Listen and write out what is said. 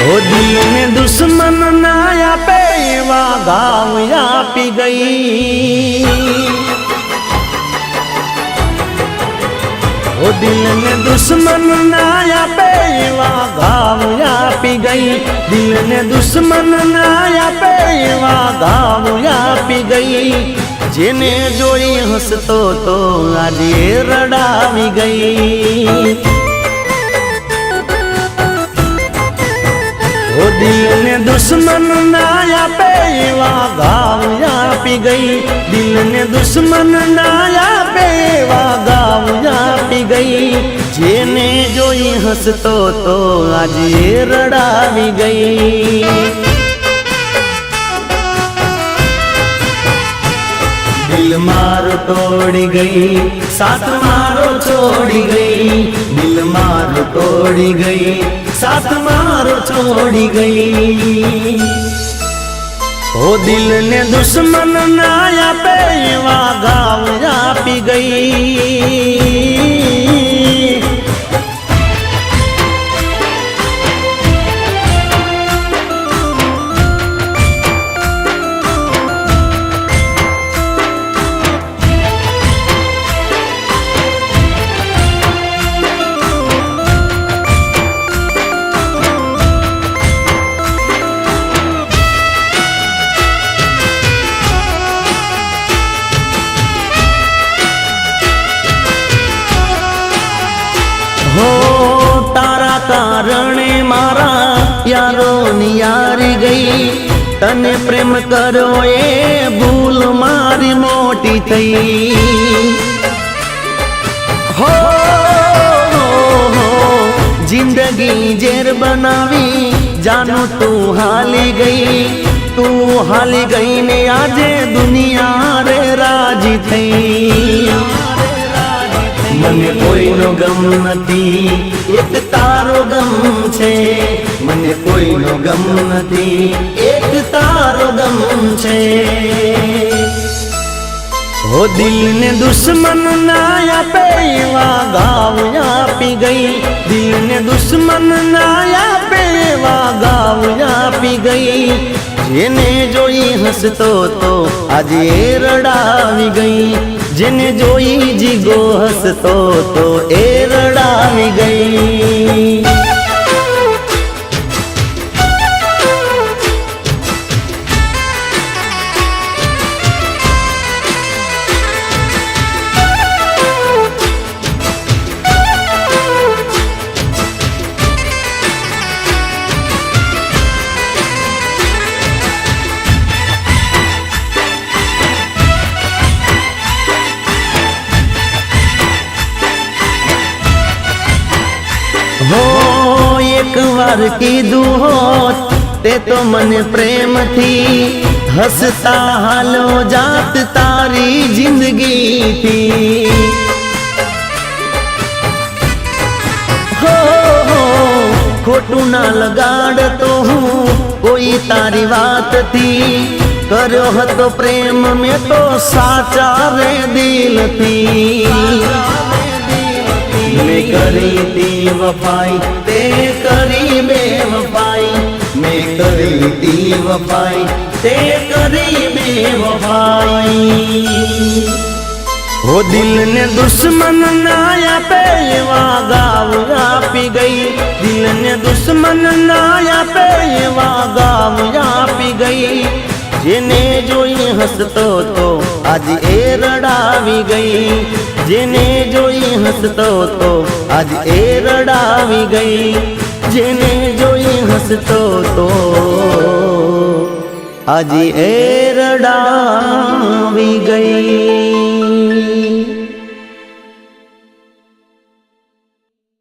ओ दिल ने दुश्मन ना आपे एवा घाव आपी गई। ओ दिल ने दुश्मन ना आपे एवा घाव आपी गई। दिल ने दुश्मन ना आपे एवा घाव आपी गई। जेने जोई हसतो तो आज ये रडावी गई। ओ दिल ने दुश्मन ना आपे एवा घाव आपी गई। दिल ने दुश्मन ना आपे एवा घाव आपी गई। जेने जोई हसतो तो आज ये रडावी गई। दिल मारो तोड़ी गई, साथ मारो छोड़ी गई। दिल मारो तोड़ी गई, साथ मारो छोड़ी गई। ओ दिल ने दुश्मन ना आपे एवा घाव आपी गई। हो तारा कारणे मारा यारो नियारी गई। तने प्रेम करो ए भूल मारी मोटी थई। हो जिंदगी जेर बनावी जानू तू हाली गई। तू हाली गई ने आजे दुनिया रे राजी थई। मने कोई नो गम नथी एक तारो गम छे। मने कोई नो गम नथी एक तारो गम छे। ओ दिल ने दुश्मन ना आपे एवा घाव आपी गई। दिल ने दुश्मन ना आपे एवा घाव आपी गई। जेने जोई हसतो तो आज ये रडावी गई। जेने जोई जीगो हसतो तो ए रडावी गई। हो एक बार कीधु होत ते तो मन प्रेम थी। हसता हालो जात तारी जिंदगी थी। हो खोटू ना लगाड़ तो हूँ कोई तारी बात थी। करो हतो प्रेम में तो साचा रे दिल थी। मैं करी थी वफाई ते करी बेवफाई। मैं करी थी वफाई ते करी बेवफाई। ओ दिल ने दुश्मन ना आपे एवा घाव आपी गई। दिल ने दुश्मन ना आपे एवा घाव आपी गई। जेने जोई हसतो तो आज ए रडावी गई। जेने जोई हसतो तो आज ए रडावी गई। जेने जोई हसतो तो आज ए रडावी गई।